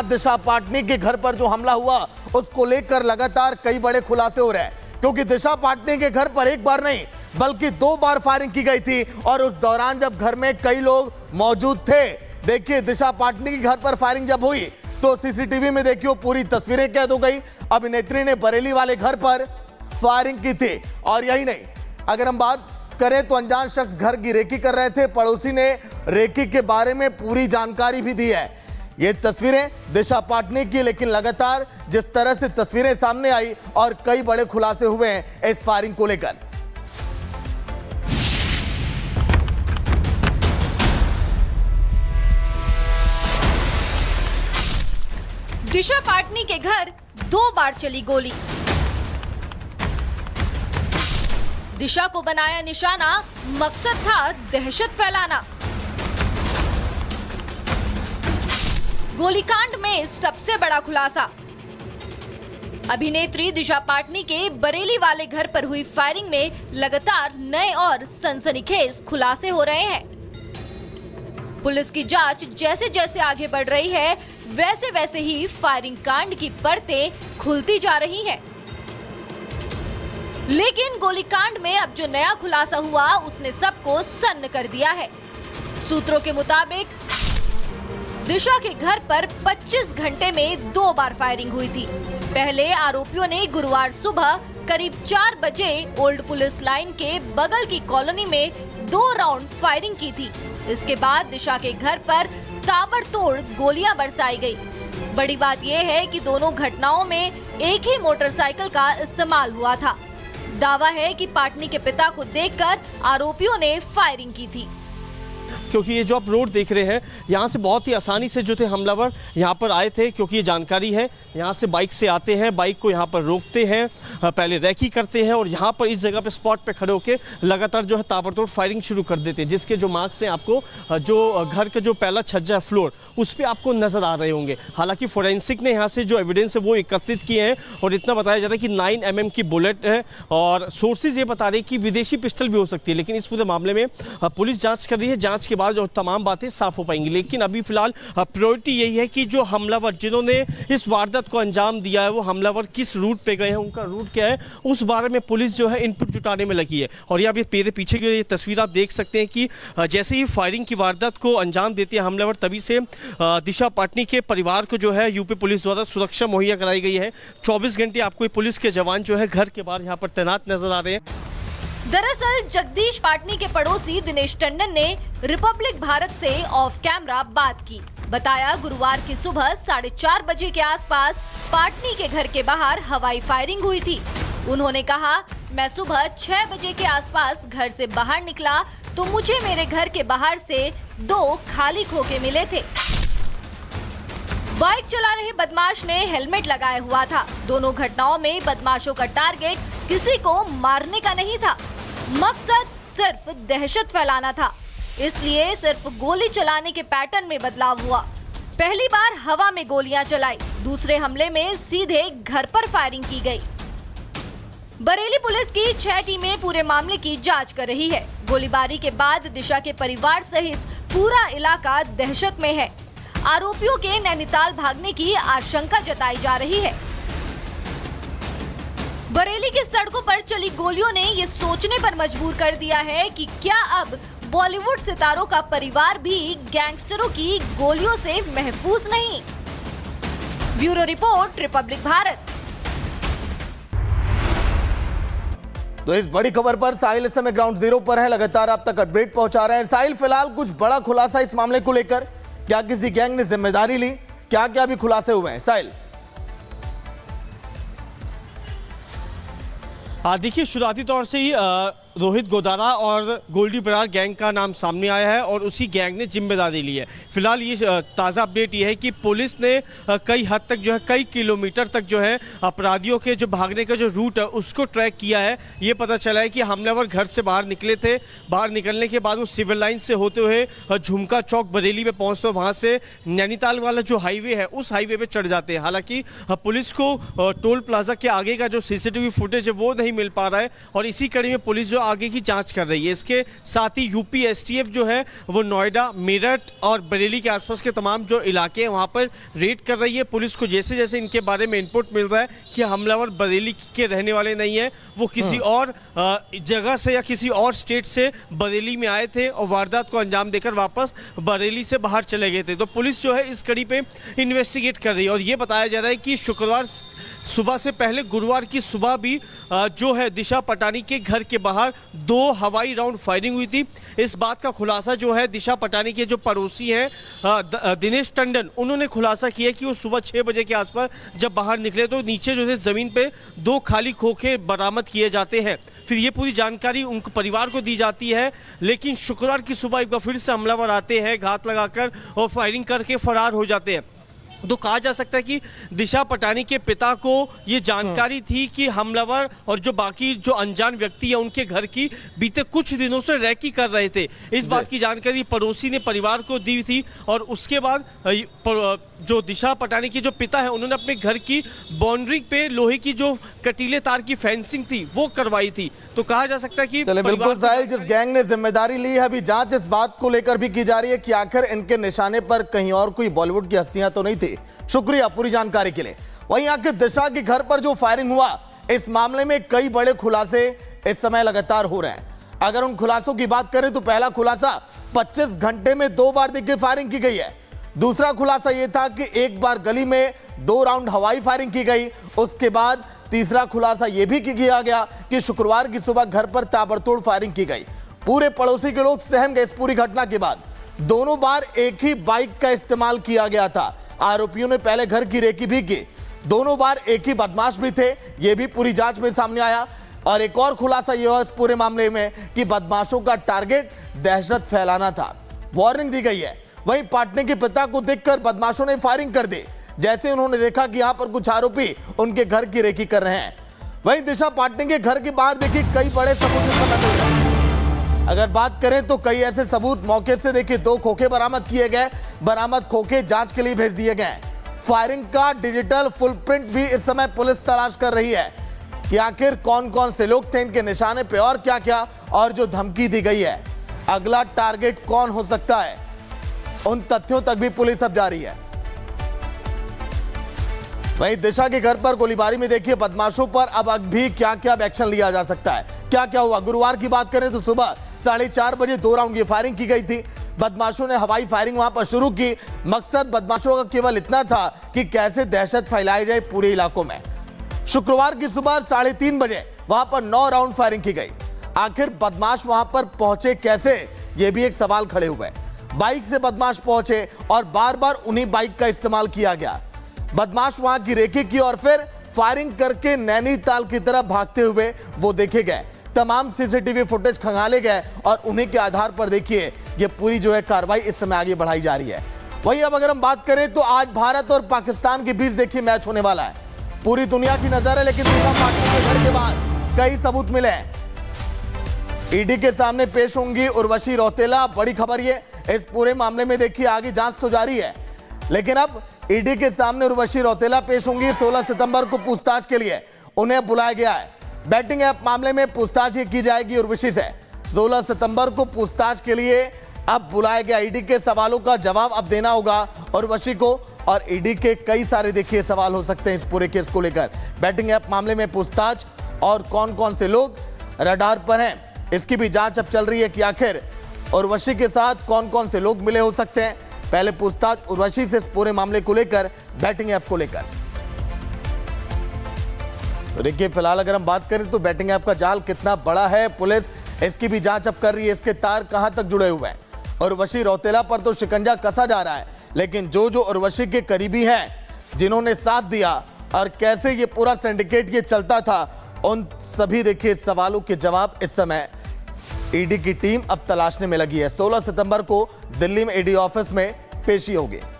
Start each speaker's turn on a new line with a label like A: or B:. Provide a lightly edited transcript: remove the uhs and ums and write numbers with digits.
A: दिशा पाटनी के घर पर जो हमला हुआ उसको लेकर लगातार कई बड़े खुलासे हो रहे हैं, क्योंकि दिशा पाटनी के घर पर एक बार नहीं बल्कि 2 बार फायरिंग की गई थी और उस दौरान जब घर में कई लोग मौजूद थे। देखिए, दिशा पाटनी के घर पर फायरिंग जब हुई तो सीसीटीवी में देखिए पूरी तस्वीरें कैद हो गई। अभिनेत्री ने बरेली वाले घर पर फायरिंग की थी और यही नहीं, अगर हम बात करें तो अनजान शख्स घर की रेकी कर रहे थे। पड़ोसी ने रेकी के बारे में पूरी जानकारी भी दी है। ये तस्वीरें दिशा पाटनी की, लेकिन लगातार जिस तरह से तस्वीरें सामने आई और कई बड़े खुलासे हुए हैं इस फायरिंग को लेकर।
B: दिशा पाटनी के घर 2 बार चली गोली। दिशा को बनाया निशाना, मकसद था दहशत फैलाना। गोलीकांड में सबसे बड़ा खुलासा, अभिनेत्री दिशा पाटनी के बरेली वाले घर पर हुई फायरिंग में लगातार नए और सनसनीखेज खुलासे हो रहे हैं। पुलिस की जांच जैसे जैसे आगे बढ़ रही है वैसे वैसे ही फायरिंग कांड की परतें खुलती जा रही हैं। लेकिन गोलीकांड में अब जो नया खुलासा हुआ उसने सबको सन्न कर दिया है। सूत्रों के मुताबिक दिशा के घर पर 25 घंटे में 2 बार फायरिंग हुई थी। पहले आरोपियों ने गुरुवार सुबह करीब 4 बजे ओल्ड पुलिस लाइन के बगल की कॉलोनी में 2 राउंड फायरिंग की थी। इसके बाद दिशा के घर पर ताबड़तोड़ गोलियां बरसाई गई। बड़ी बात यह है कि दोनों घटनाओं में एक ही मोटरसाइकिल का इस्तेमाल हुआ था। दावा है कि पाटनी के पिता को देखकर आरोपियों ने फायरिंग की थी,
C: क्योंकि ये जो आप रोड देख रहे हैं यहाँ से बहुत ही आसानी से जो थे हमलावर यहाँ पर आए थे, क्योंकि ये जानकारी है यहाँ से बाइक से आते हैं, बाइक को यहाँ पर रोकते हैं, पहले रैकी करते हैं और यहाँ पर इस जगह पे स्पॉट पे खड़े होकर लगातार जो है ताबड़तोड़ फायरिंग शुरू कर देते हैं, जिसके जो मार्क्स हैं आपको जो घर का जो पहला छज्जा फ्लोर उस पर आपको नजर आ रहे होंगे। हालांकि फोरेंसिक ने यहाँ से जो एविडेंस है वो एकत्रित किए हैं और इतना बताया जाता है कि 9 mm की बुलेट है और सोर्सेज ये बता रहे हैं कि विदेशी पिस्टल भी हो सकती है। लेकिन इस पूरे मामले में पुलिस जाँच कर रही है, जाँच के बाद जो तमाम बातें साफ हो पाएंगी। लेकिन अभी फिलहाल प्रायोरिटी यही है कि जो हमलावर जिन्होंने इस वारदात को अंजाम दिया है वो हमलावर किस रूट पे गए हैं, उनका रूट क्या है, उस बारे में पुलिस जो है इनपुट जुटाने में लगी है। और ये मेरे पीछे की ये तस्वीर आप देख सकते हैं कि जैसे ही फायरिंग की वारदात को अंजाम देते हैं हमलावर, तभी से दिशा पाटनी के परिवार को जो है यूपी पुलिस द्वारा सुरक्षा मुहैया कराई गई है। 24 घंटे आपको पुलिस के जवान जो है घर के बाहर यहाँ पर तैनात नजर आ रहे हैं।
B: दरअसल जगदीश पाटनी के पड़ोसी दिनेश टंडन ने रिपब्लिक भारत से ऑफ कैमरा बात की। बताया गुरुवार की सुबह 4:30 बजे के आसपास पाटनी के घर के बाहर हवाई फायरिंग हुई थी। उन्होंने कहा, मैं सुबह 6 बजे के आसपास घर से बाहर निकला तो मुझे मेरे घर के बाहर से 2 खाली खोखे मिले थे। बाइक चला रहे बदमाश ने हेलमेट लगाया हुआ था। दोनों घटनाओं में बदमाशों का टारगेट किसी को मारने का नहीं था, मकसद सिर्फ दहशत फैलाना था। इसलिए सिर्फ गोली चलाने के पैटर्न में बदलाव हुआ। पहली बार हवा में गोलियां चलाई, दूसरे हमले में सीधे घर पर फायरिंग की गई। बरेली पुलिस की 6 टीमें पूरे मामले की जांच कर रही है। गोलीबारी के बाद दिशा के परिवार सहित पूरा इलाका दहशत में है। आरोपियों के नैनीताल भागने की आशंका जताई जा रही है। बरेली की सड़कों पर चली गोलियों ने ये सोचने पर मजबूर कर दिया है कि क्या अब बॉलीवुड सितारों का परिवार भी गैंगस्टरों की गोलियों से महफूज नहीं। Bureau report, Republic Bharat.
A: तो इस बड़ी खबर पर साहिल इस समय ग्राउंड जीरो पर है, लगातार आप तक अपडेट पहुंचा रहे हैं। साहिल, फिलहाल कुछ बड़ा खुलासा इस मामले को लेकर, क्या किसी गैंग ने जिम्मेदारी ली, क्या क्या भी खुलासे हुए हैं? साहिल,
C: देखिए, शुरुआती तौर से ही रोहित गोदारा और गोल्डी बरार गैंग का नाम सामने आया है और उसी गैंग ने जिम्मेदारी ली है। फिलहाल ये ताज़ा अपडेट ये है कि पुलिस ने कई हद तक जो है कई किलोमीटर तक जो है अपराधियों के जो भागने का जो रूट है उसको ट्रैक किया है। ये पता चला है कि हमलावर घर से बाहर निकले थे, बाहर निकलने के बाद वो सिविल लाइन से होते हुए झुमका चौक बरेली में पहुँचते, वहाँ से नैनीताल वाला जो हाईवे है उस हाईवे पर चढ़ जाते हैं। हालाँकि पुलिस को टोल प्लाजा के आगे का जो CCTV फुटेज है वो नहीं मिल पा रहा है और इसी कड़ी में पुलिस जो आगे की जांच कर रही है। इसके साथ ही यूपी एसटीएफ जो है वो नोएडा, मेरठ और बरेली के आसपास के तमाम जो इलाके हैं वहाँ पर रेड कर रही है। पुलिस को जैसे जैसे इनके बारे में इनपुट मिल रहा है कि हमलावर बरेली के रहने वाले नहीं है, वो किसी और जगह से या किसी और स्टेट से बरेली में आए थे और वारदात को अंजाम देकर वापस बरेली से बाहर चले गए थे, तो पुलिस जो है इस कड़ी पे इन्वेस्टिगेट कर रही है। और ये बताया जा रहा है कि शुक्रवार सुबह से पहले गुरुवार की सुबह भी जो है दिशा पटानी के घर के बाहर 2 हवाई राउंड फायरिंग हुई थी। इस बात का खुलासा जो है दिशा पटानी के जो पड़ोसी हैं दिनेश टंडन, उन्होंने खुलासा किया कि वो सुबह 6 बजे के आसपास जब बाहर निकले तो नीचे जो है ज़मीन पे 2 खाली खोखे बरामद किए जाते हैं। फिर ये पूरी जानकारी उनके परिवार को दी जाती है, लेकिन शुक्रवार की सुबह एक बार फिर से हमलावर आते हैं घात लगाकर और फायरिंग करके फरार हो जाते हैं। तो कहा जा सकता है कि दिशा पटानी के पिता को ये जानकारी थी कि हमलावर और जो बाकी जो अनजान व्यक्ति है उनके घर की बीते कुछ दिनों से रैकी कर रहे थे। इस बात की जानकारी पड़ोसी ने परिवार को दी थी और उसके बाद जो दिशा पटानी के जो पिता है उन्होंने अपने घर की बाउंड्री पे लोहे की जो कटीले तार की फेंसिंग थी वो करवाई थी। तो कहा जा सकता है कि
A: बिल्कुल साहिल, जिस गैंग ने जिम्मेदारी ली है, अभी जांच इस बात को लेकर भी की जा रही है कि आखिर इनके निशाने पर कहीं और कोई बॉलीवुड की हस्तियां तो नहीं थी। शुक्रिया पूरी जानकारी के लिए। वहीं आखिर दिशा के घर पर जो फायरिंग हुआ, इस मामले में कई बड़े खुलासे इस समय लगातार हो रहे हैं। अगर उन खुलासों की बात करें तो पहला खुलासा 25 घंटे में 2 बार देखिए फायरिंग की गई है। दूसरा खुलासा यह था कि एक बार गली में 2 राउंड हवाई फायरिंग की गई। उसके बाद तीसरा खुलासा यह भी किया गया कि शुक्रवार की सुबह घर पर ताबड़तोड़ फायरिंग की गई। पूरे पड़ोसी के लोग सहम गए इस पूरी घटना के बाद। दोनों बार एक ही बाइक का इस्तेमाल किया गया था। आरोपियों ने पहले घर की रेकी भी की। दोनों बार एक ही बदमाश भी थे, यह भी पूरी जांच में सामने आया। और एक और खुलासा यह हुआ इस पूरे मामले में कि बदमाशों का टारगेट दहशत फैलाना था। वार्निंग दी गई है। वहीं पाटने के पिता को देखकर बदमाशों ने फायरिंग कर दी जैसे उन्होंने देखा कि यहां पर कुछ आरोपी उनके घर की रेकी कर रहे हैं। वहीं दिशा पाटने के घर के बाहर देखिए कई बड़े सबूत मिल रहे हैं। अगर बात करें तो कई ऐसे सबूत मौके से देखिए 2 खोखे बरामद किए गए। बरामद खोखे जांच के लिए भेज दिए गए। फायरिंग का डिजिटल फुटप्रिंट भी इस समय पुलिस तलाश कर रही है कि आखिर कौन कौन से लोग थे इनके निशाने पे और क्या क्या, और जो धमकी दी गई है अगला टारगेट कौन हो सकता है, उन तथ्यों तक भी पुलिस अब जा रही है। वहीं दिशा के घर पर गोलीबारी में देखिए बदमाशों पर अब भी क्या क्या एक्शन लिया जा सकता है, क्या क्या हुआ। गुरुवार की बात करें तो सुबह 4:30 बजे 2 राउंड की फायरिंग की गई थी। बदमाशों ने हवाई फायरिंग वहां पर शुरू की। मकसद बदमाशों का केवल इतना था कि कैसे दहशत फैलाई जाए पूरे इलाकों में। शुक्रवार की सुबह 3:30 बजे वहां पर 9 राउंड फायरिंग की गई। आखिर बदमाश वहां पर पहुंचे कैसे, यह भी एक सवाल खड़े हुए। बाइक से बदमाश पहुंचे और बार बार उन्हीं बाइक का इस्तेमाल किया गया। बदमाश वहां की रेकी की और फिर फायरिंग करके नैनीताल की तरफ भागते हुए वो देखे गए। तमाम सीसीटीवी फुटेज खंगाले गए और उन्हीं के आधार पर देखिए ये पूरी जो है कार्रवाई इस समय आगे बढ़ाई जा रही है। वहीं अब अगर हम बात करें तो आज भारत और पाकिस्तान के बीच देखिए मैच होने वाला है। पूरी दुनिया की नजर है, लेकिन दिशा पाटनी के घर के बाहर कई सबूत मिले हैं। ईडी के सामने पेश होंगी उर्वशी रौतेला। बड़ी खबर ये, इस पूरे मामले में देखिए आगे जांच तो जारी है, लेकिन अब ईडी के सामने उर्वशी रौतेला पेश होंगी। 16 सितंबर को पूछताछ के लिए उन्हें बुलाया गया है। बैटिंग ऐप मामले में पूछताछ की जाएगी उर्वशी से। 16 सितंबर को पूछताछ के लिए अब बुलाया गया। ईडी के सवालों का जवाब अब देना होगा उर्वशी को, और ईडी के कई सारे देखिए सवाल हो सकते हैं इस पूरे केस को लेकर। बैटिंग ऐप मामले में पूछताछ और कौन कौन से लोग रडार पर हैं, इसकी भी जांच अब चल रही है कि आखिर उर्वशी के साथ कौन कौन से लोग मिले हो सकते हैं। पहले पूछताछ उर्वशी से इस पूरे मामले को लेकर, बैटिंग ऐप को लेकर। तो देखिए फिलहाल अगर हम बात करें तो बैटिंग ऐप का जाल कितना बड़ा है, पुलिस इसकी भी जांच अब कर रही है। इसके तार कहां तक जुड़े हुए हैं। उर्वशी रौतेला पर तो शिकंजा कसा जा रहा है, लेकिन जो जो उर्वशी के करीबी हैं, जिन्होंने साथ दिया और कैसे ये पूरा सिंडिकेट ये चलता था, उन सभी देखिए सवालों के जवाब इस समय ईडी की टीम अब तलाशने में लगी है। 16 सितंबर को दिल्ली में ईडी ऑफिस में पेशी होगी।